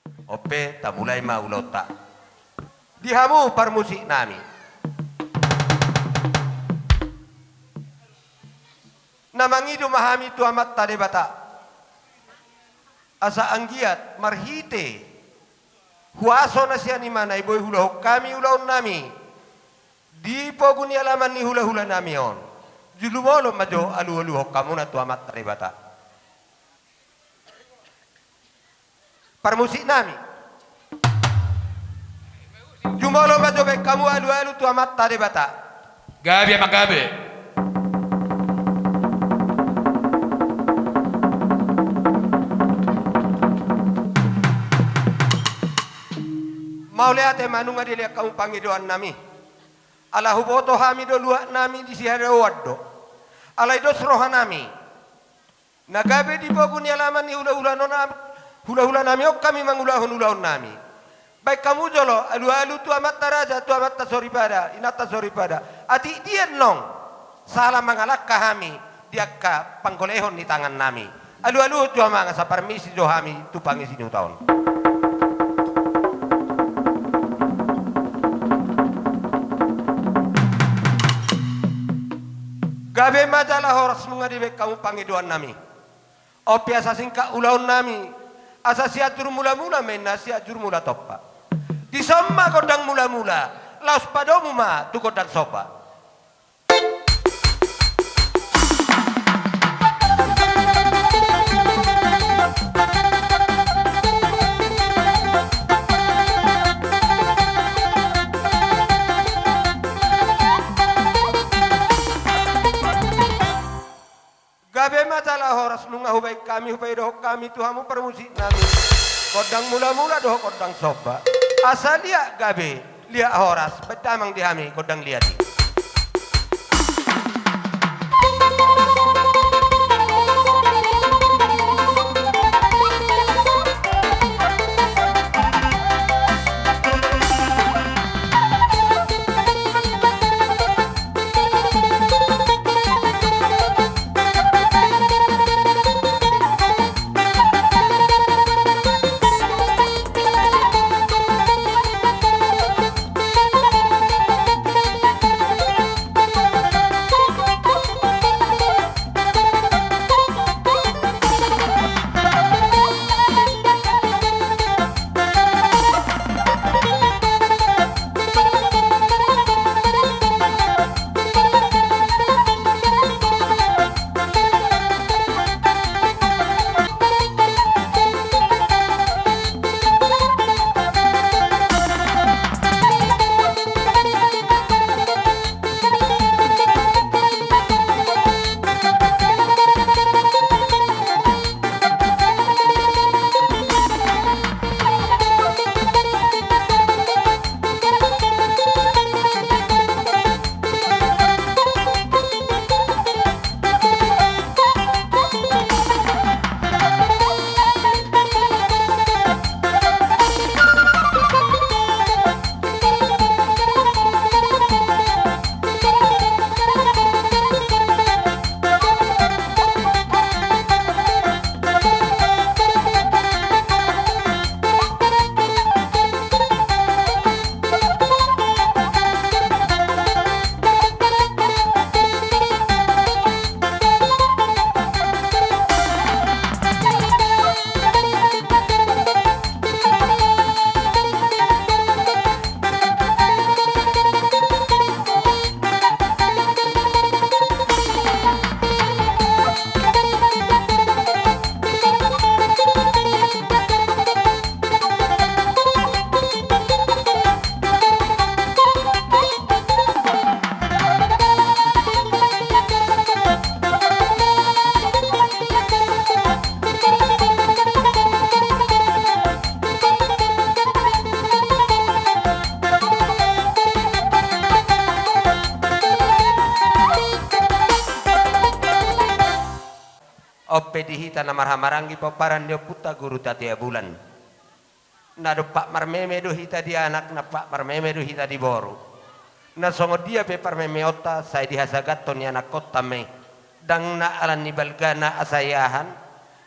Ope ta mulai maulota. Dihamu parmusik nami. Namangidu mahami tu amat tade bata. Asa anggiat marhite. Huaso na siya ni mana iboy hula kami ulaon nami. Di poguni alaman ni hula-hula nami on. Julumolo majo alu-alu kamu na tu amat tade bata. Parmusik nami. Jumolo majo be kamu alu-alu tu amat tade bata. Gabe ama gabe. Mau lihat manunga dia kamu pangidoan nami. Ala huboto hamido luak nami di sihara waddo. Ala ido sroha nami. Nagabe di poguni alaman ni hula-hula nami ok kami mangulahon-ulahon nami. Baik kamu jolo alu-alu tu amat taraja tu amat tasoripada inata soripada. Ati dia nong salah mangalak kahami dia ka panggolehon di tangan nami. Alu-alu tu amang sa permisi jo hami tu pangisi tahun. Gabe majalah horas mengadibe kamu pangiduan nami. Opi asa singka ulaun nami. Asa siatur mula-mula mena siatur mula toppa. Di somma kodang mula-mula. Laos padomu ma tu kodang sopa. Gabe majalah horas nunga hubay kami dohok kami tuhamu permusik nami. Kodang mula-mula dohok kodang soba. Asal dia gabe lihat horas betamang dihami kodang lihat. Ope dihita na marhamarangi paparan dia puta guru tatia bulan. Nado pak marmeme do hita di anak na pak marmeme do hita di boru. Na songo dia pe parmeme ota saya dihasagaton ni anak kota me. Dang na alan ni balgana asayahan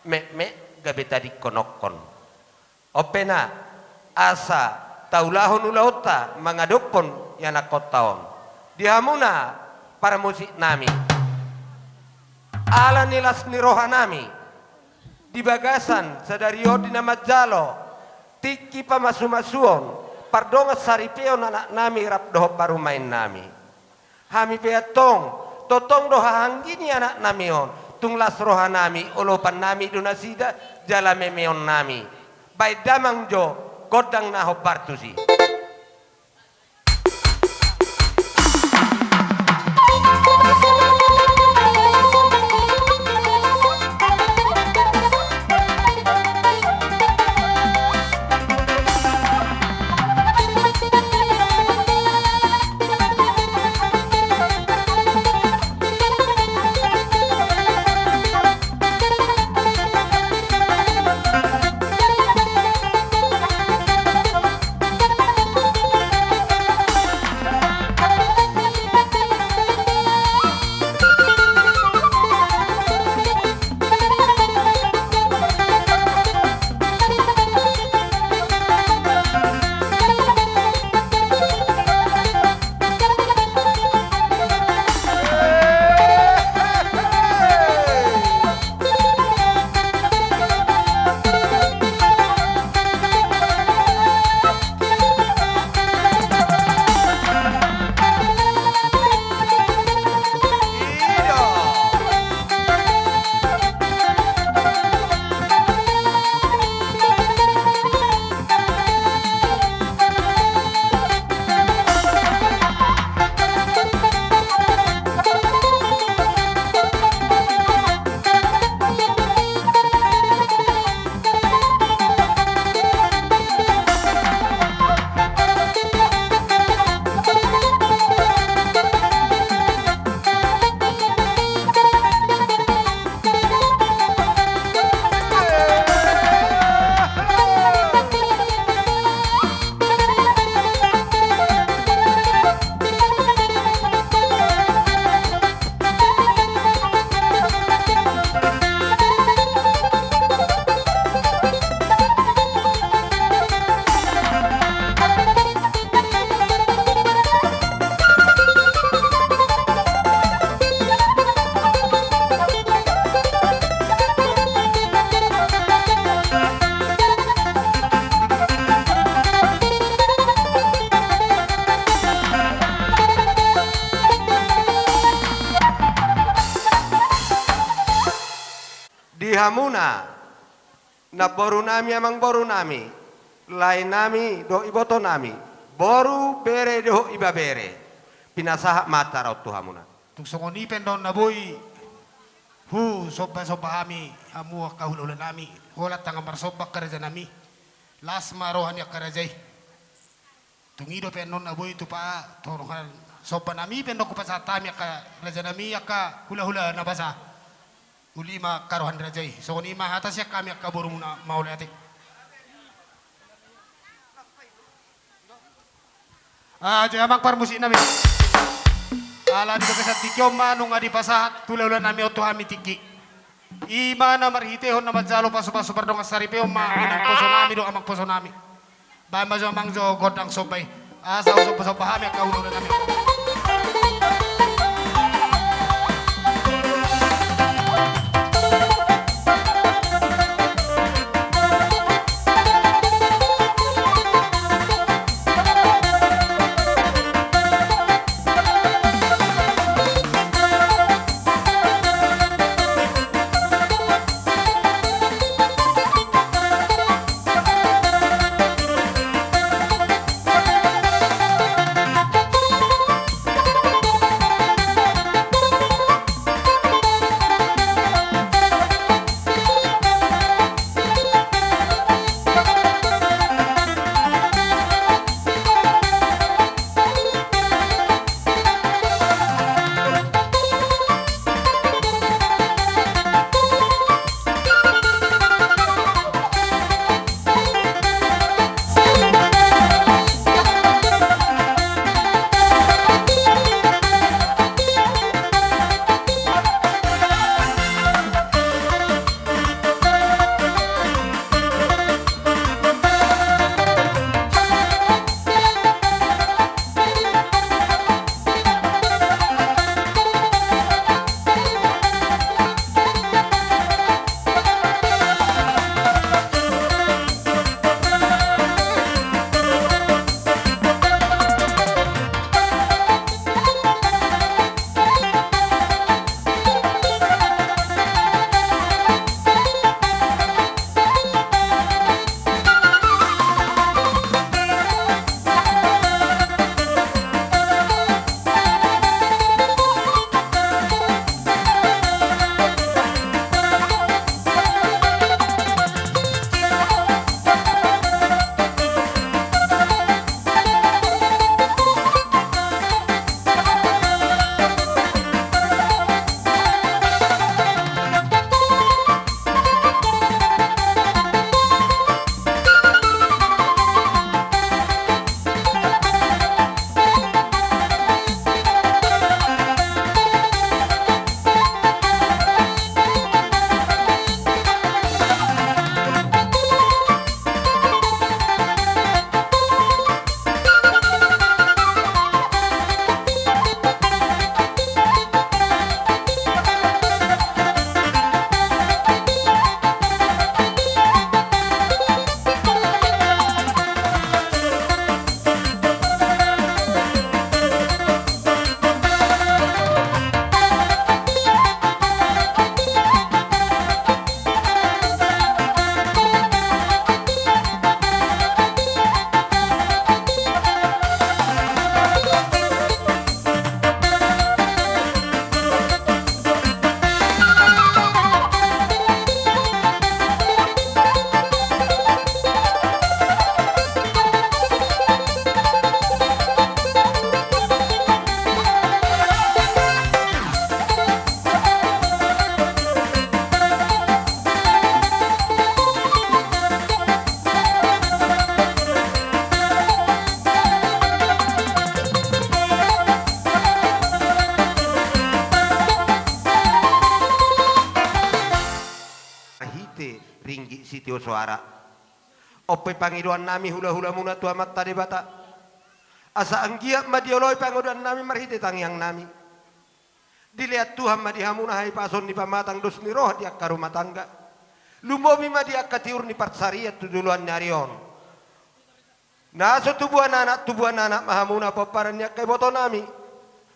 me gabe tadi konokon. Opena asa taulahon ulauta mangadupon yana kotaon. Dihamuna para musik nami. Ala nilas ni roha nami. Di bagasan sadario di nama jalo. Tiki pamasu-masuon. Pardonga saripeo anak nami rap doho baru main nami. Hami peatong totong doha hanggini anak nami on. Tunglas roha nami olopan nami dunasida jala memeon nami. Bai damang jo godang naho partusi. Dihamuna na boru nami amang boru nami lain nami do iboto nami boru bere do iba bere pinasaha mata raut tuhamuna Tung songoni pendon na boy hu soba ami amu kahululan nami holat tanga marsobak karaja nami las marohan ya karajay tungido pendon na boy tu pa torohan soba nami pendon ko pasatami ka raja nami ka hula-hula na basa ulima karohan rajay so ni mahata siya kami kaburu muna maulati jangan magparmusi namin ala di kasat tikyo manung adi pasahat tulaulan nami oto hami tiki ima na marhitehon na madsalo paso-paso pardong asaripeo inang poso nami do amang poso nami bama jo amang jo godang sobay asa uso paso pahami kaululan nami suara. Ope pangiduan nami hula-hula muna tua mata de bata. Asa anggiat madioloi pangiduan nami marhite tangiang nami. Dilihat Tuhan madihamuna hai pason di pamatang dos ni roh dia ka rumah tangga. Lumobi madia katiur ni parsariat tu duluan nyarion. Naso tubuh anak mahamuna paparan nya kay boto nami.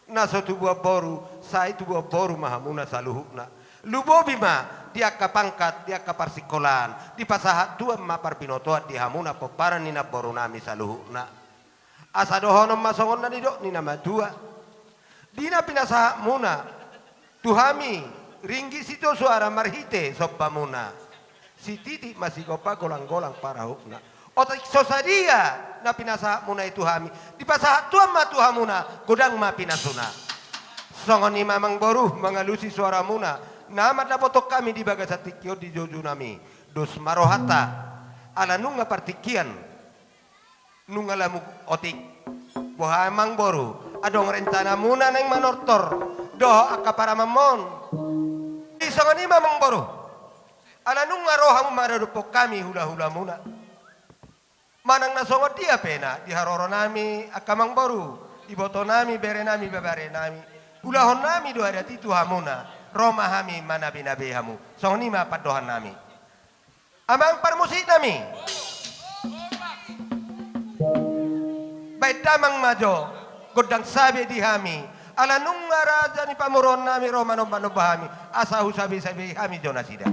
Naso tubuh boru, sai tubuh boru mahamuna saluhukna. Lumobi ma dia ka pangkat, dia ka parsikolan. Di pasahat tuan ma parpinotoat di hamuna paparan ni na boru nami saluhukna. Asa dohonom masongon na nidok ni nama dua. Dina pinasahat muna. Tuhami ringgi sito suara marhite soppa muna. Si titik masih kopa golang-golang para hukna. Otak sosadia na pinasahat muna itu hami. Di pasahat tuan ma tuhamuna godang ma pinasuna. Songon ni mamang boruh mengalusi suara muna. Nama dapotok kami di bagasatikyo di joju nami. Dos marohata ala nunga partikian. Nunga lamu otik. Boha emang boru. Adong rencana muna neng manortor. Doh akka para mamon. Di songon ni mamang boruh. Ala nunga rohamu maradupok kami hula-hula muna. Manang nasongot dia pena di haroro nami akamang boru. Di boto nami bere nami babare nami. Hulahon nami doa ada titu hamuna. Roma hami mana binabe hamu. Songon ni mapat dohan nami. Amang parmusik nami. Baik damang majo. Godang sabi di hami. Ala nunga raja ni pamuron nami Roma nomba-nomba hami. Asahu sabi-sabi hami jonasida.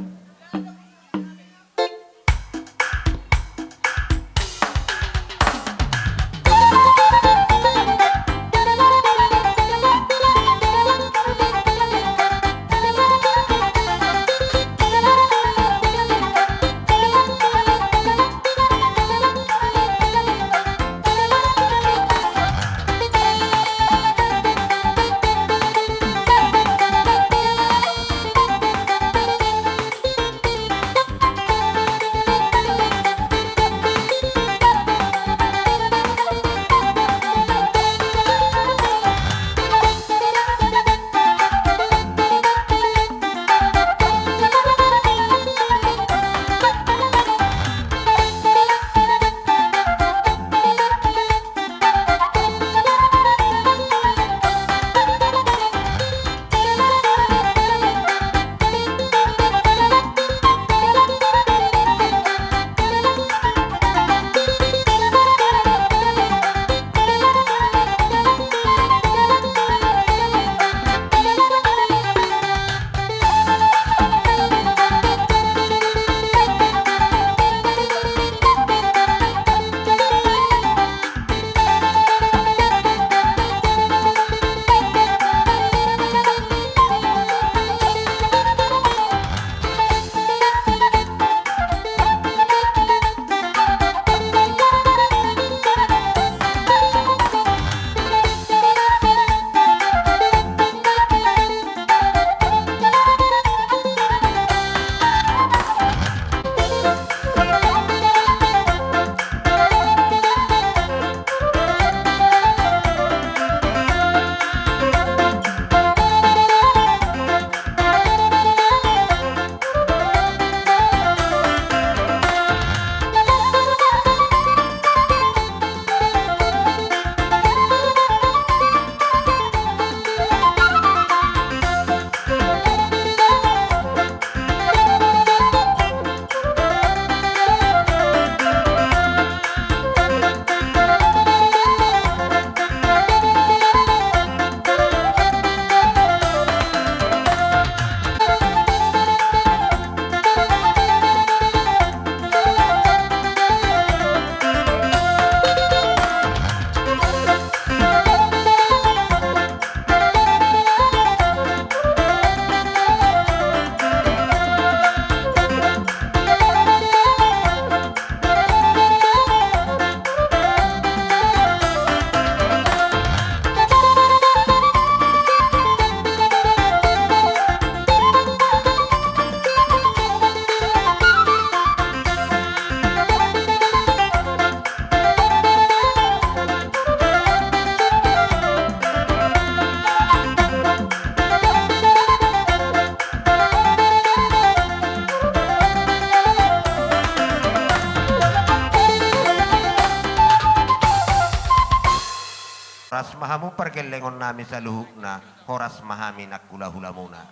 Horas mahamu pergelengon nami sa luhuk na horas mahami nakula-hula muna.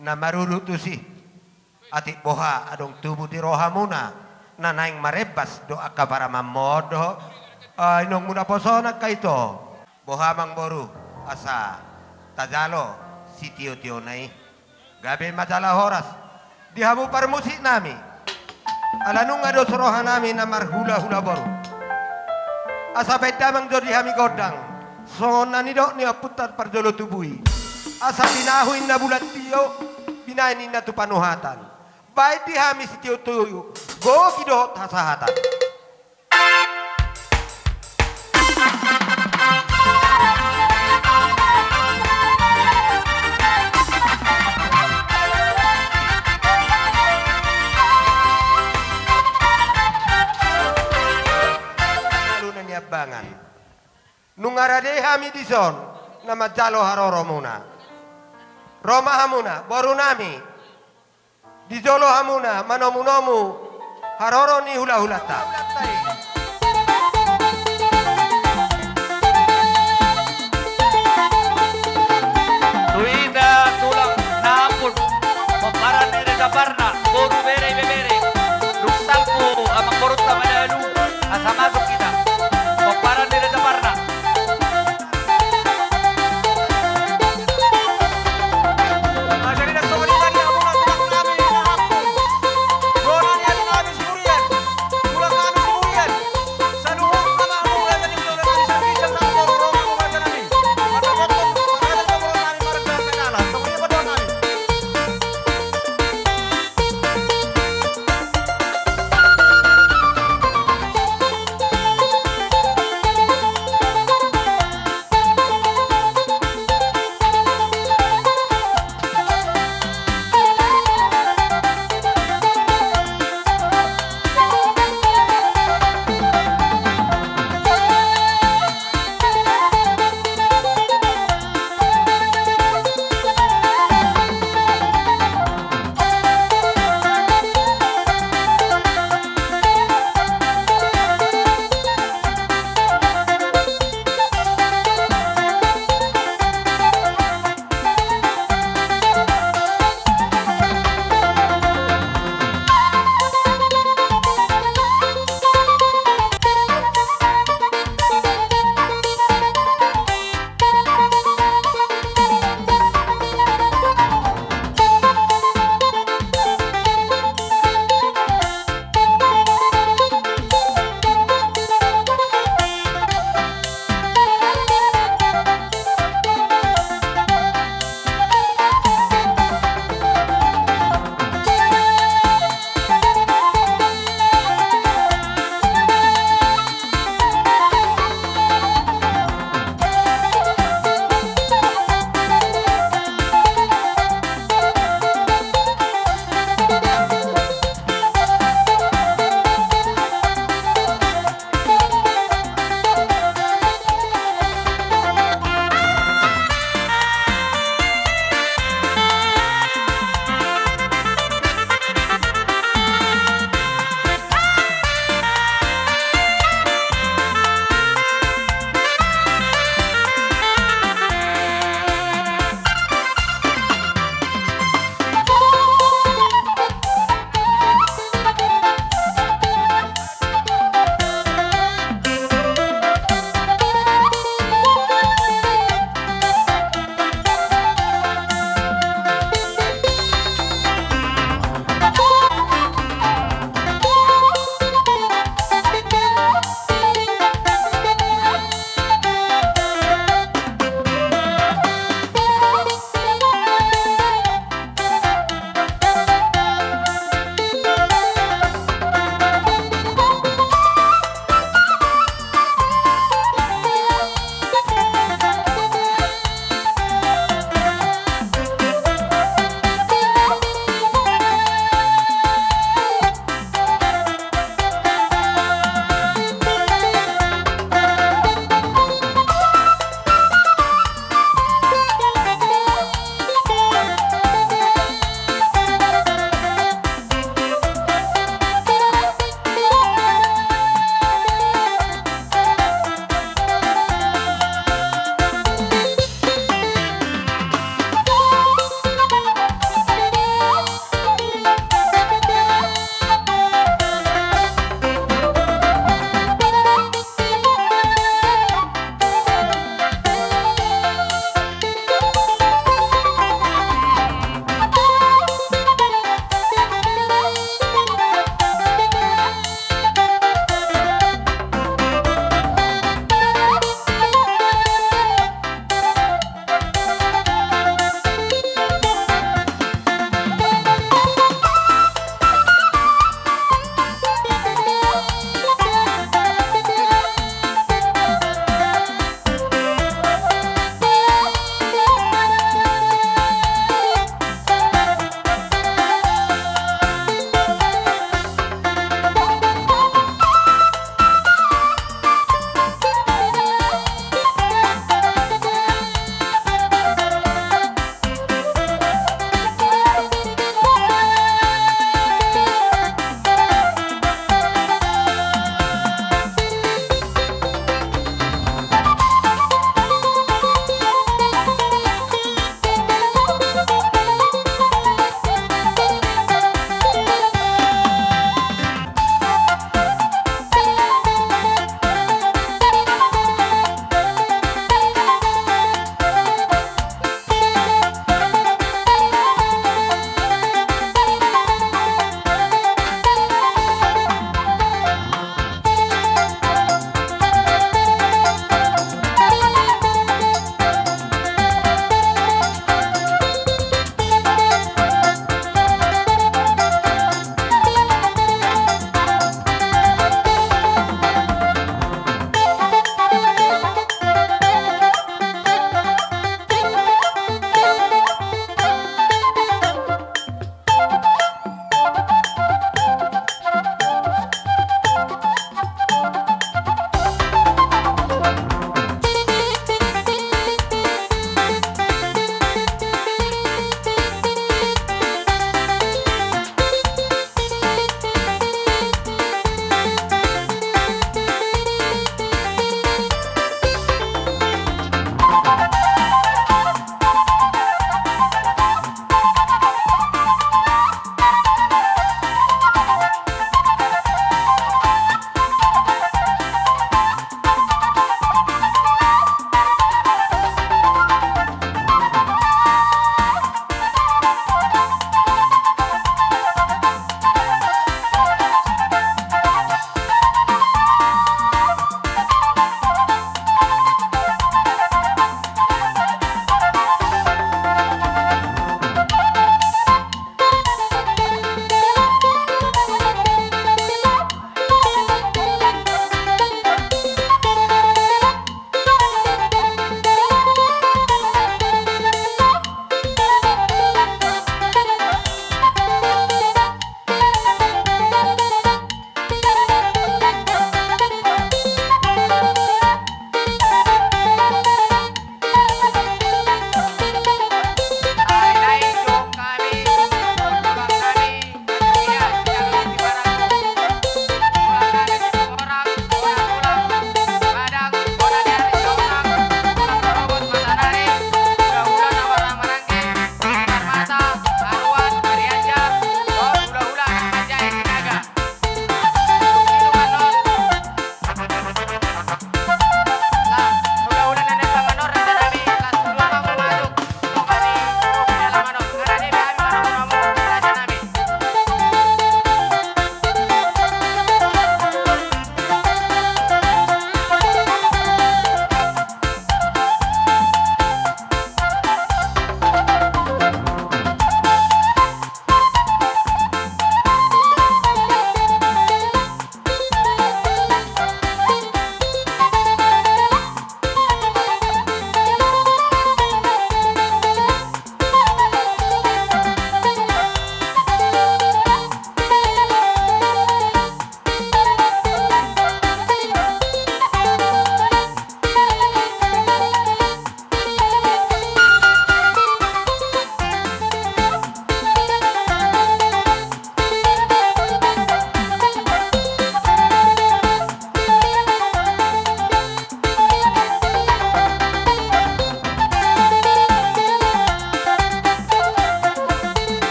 Na maruluto si atik boha adong tubuh di roha muna na naing marebas doa ka para mamodo inong muna posona kaito boha mang boru asa tajalo si tio-tio nai gabi madala horas dihamu parmusik nami alanung ado soroha nami na marhula-hula boru asa bedamang do dihami godang sona ni dok ni aputar parjolo tubui asa binahuin na bulat tio binainin na tu panuhatan baik dihami si tio tuyu go kido hasahatan lalu naniabangan nungarade hami dison nama jalo haroro muna Roma hamuna boru nami di jolo hamuna manomu-nomu haroro ni hula-hulata Tuida tulang naapod. Pamparan ni Regabarna. Boru bere bebere. Luksalpo amang borot na madalu. Asa masok kita. Pamparan ni Regabarna.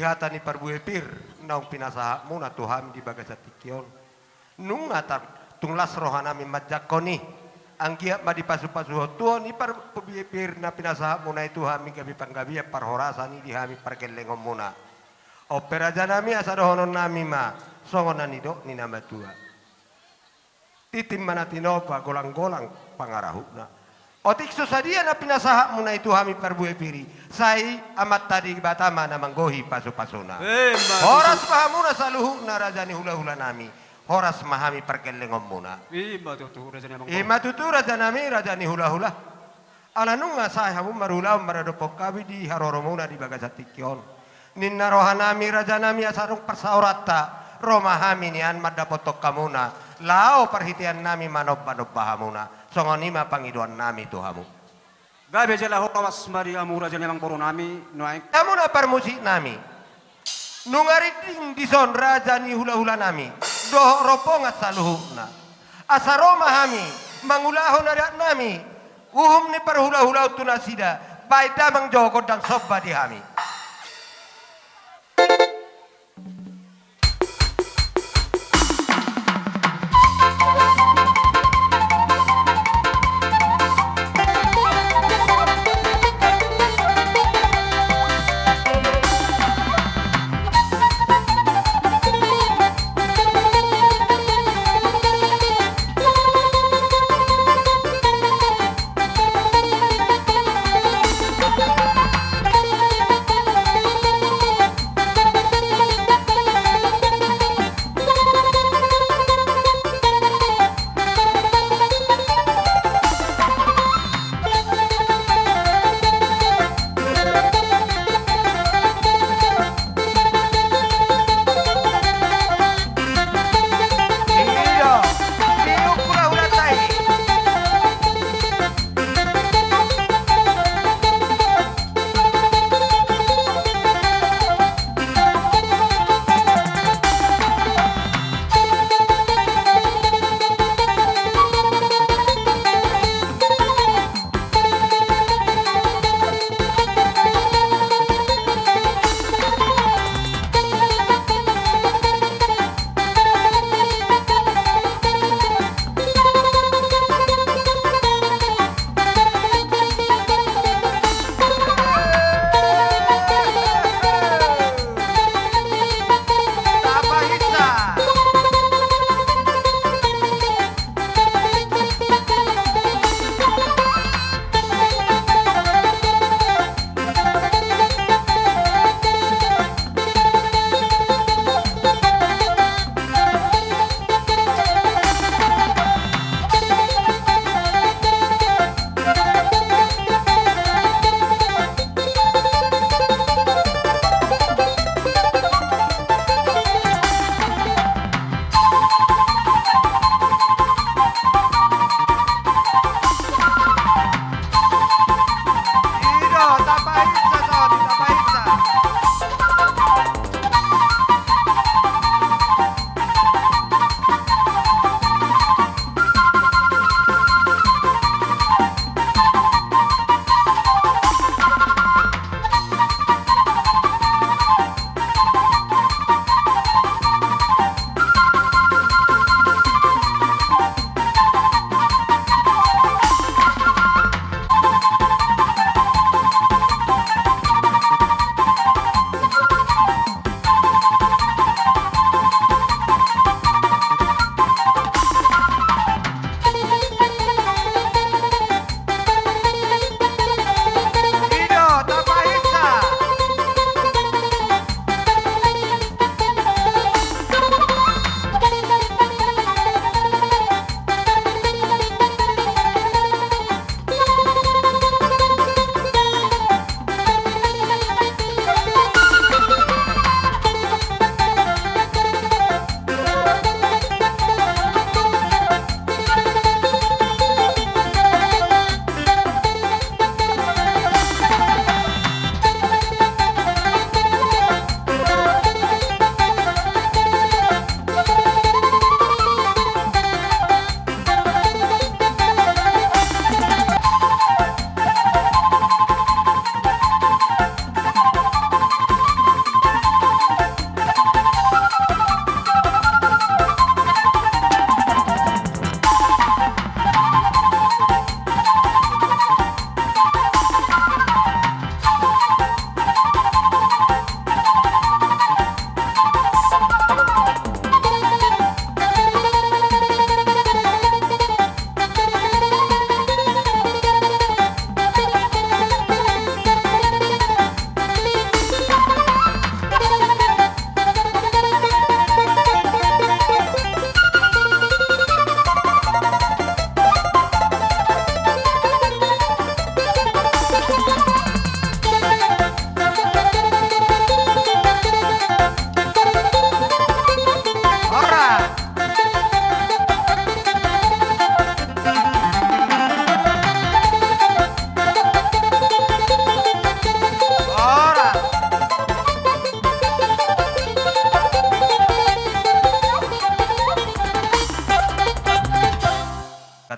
hata ni parbuepir naung pinasaha muna Tuhan di bagasatikion nung atar tunglas rohanami majakoni anggia madipasu-pasu tuon ni parbuepir na pinasaha muna itu hami gabi panggabi parhorasani di hami pargelengom muna opera janami asadohonon nami ma songonan nido ni nama tua titim manatinopa golang-golang pangarahuna otik susadia na pinasaha muna itu hami parbuepiri sai amat tadi batama na manggohi pasu-pasuna horas mahamuna saluhu na rajani hula-hula nami horas mahami perkelengom muna ima tutu rajanami rajani hula-hula ala nunga sai hamu marula maradopok kabi di haroromuna di bagasatikion ninna rohanami rajanami asarung persaurata romahami nian madapotok kamuna lao perhitian nami manob-manob bahamuna songonima pangiduan nami tuhamu gabe jela hokawas mari amura jela mang poro nami noaik namuna parmusik nami nungariting dison raja ni hula-hula nami doh ropongat saluhuna asaroma hami mangulahon adak nami uhum ni parhula-hula tunasida baita mang jokot dan sobba di hami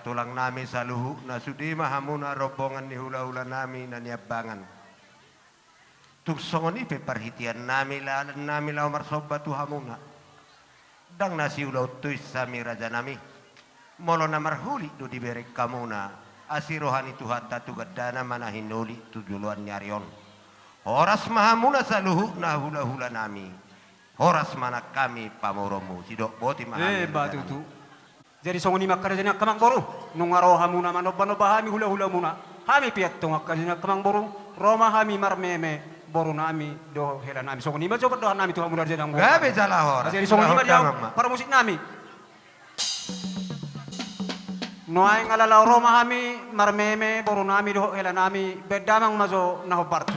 katulang nami sa luhu na sudi mahamuna robongan ni hula-hula nami na niabangan. Tugsongon ipe parhitian nami la marsoba tu hamuna. Dang nasi ulau tuis sami raja nami. Molo na marhuli do diberek kamuna. Asirohan itu hatta tugadana mana hinuli tujuluan nyarion. Horas mahamuna sa luhu na hula-hula nami. Horas mana kami pamoromu. Sidok boti mahami. batu tu. Jadi songo ni makkara jana kamang boru. Nung araw hamuna manoba hami hula-hula muna. Hami piat tong akkara kamang boru. Roma hami marmeme boru nami do hela nami. Songo ni coba dohan nami tu hamuna jana. Gabe jala horas. Jadi songo ni para musik nami. Noai ngalalau Roma hami marmeme boru nami do hela nami bedamang mazo nahobartu.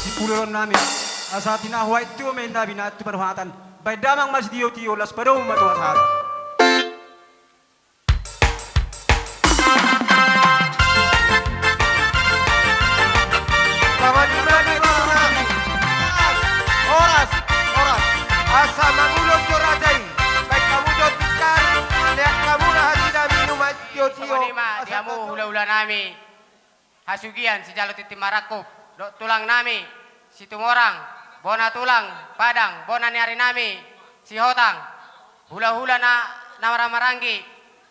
si pulon namin. Asa tinahuwa ito may nabi na ito panuhatan. Bay damang mas diyo-tiyo las padaw matuwa sa atin. Kawan-kawan nami. Oras. Asa mangulog yo rajay. Baik kamu do tikar. Lihat kamu na hasida minum tiyo-tiyo. Sukunima, diamu hula-hula nami. Hasugian si Jalot Titi Marakop. Tulang nami, si Tumorang. Bona tulang, Padang. Bona niari nami, si Hotang. Hula-hula na Maranggi.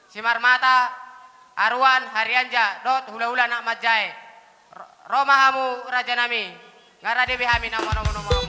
Si Marmata, Arwan, Harianja. Dot hula-hula na Majai. Roma hamu raja nami. Ngaradebi hami na mono-mono hamu.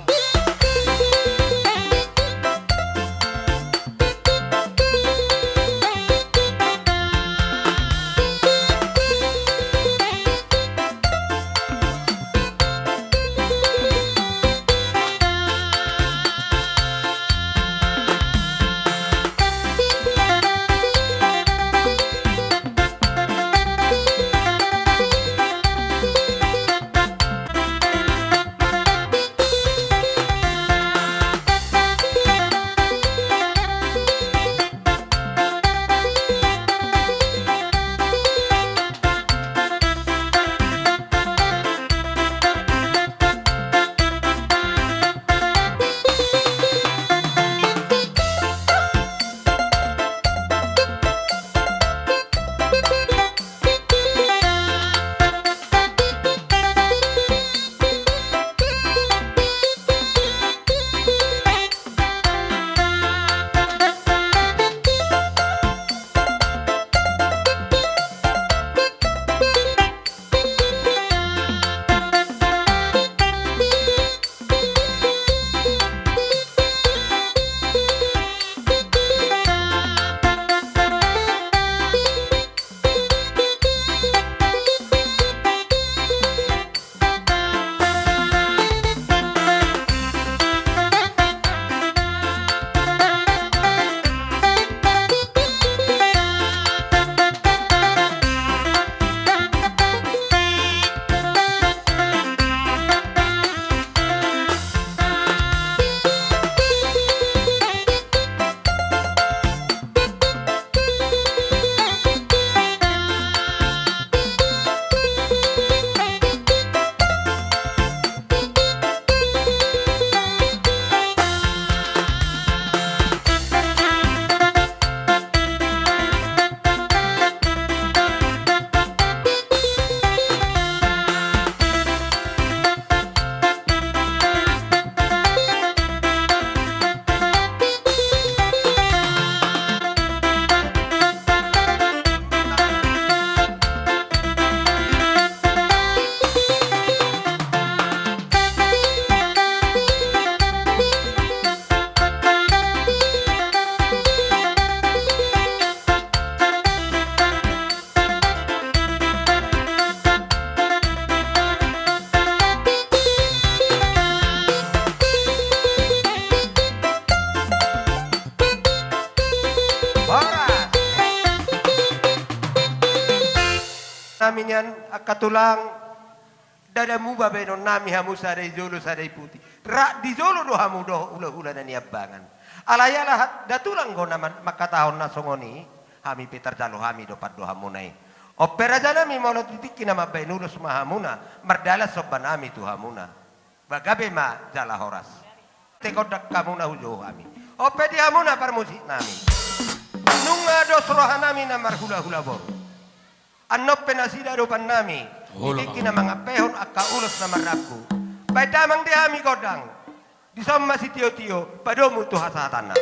Namin yan, katulang dadamu babenon nami hamu sadai jolo sadai putih. Rak di jolo do hamu do ula-ula na niabangan. Alayalah datulang go naman makatahon na songoni hami petar jalo hami do pad do hamu nai. Opera jana mi molo titiki nama benulus mahamuna merdala soban nami tu hamuna. Bagabe ma jala horas. Tekodak kamu na hujo hami. Ope di hamuna parmusik nami. Nunga do srohanami na marhula-hula boru. Anop penasida rupan nami. Iki na mga pehon akka ulos na marabu. Baik damang di hami godang. Di sama si tio-tio padomu tu hasatana.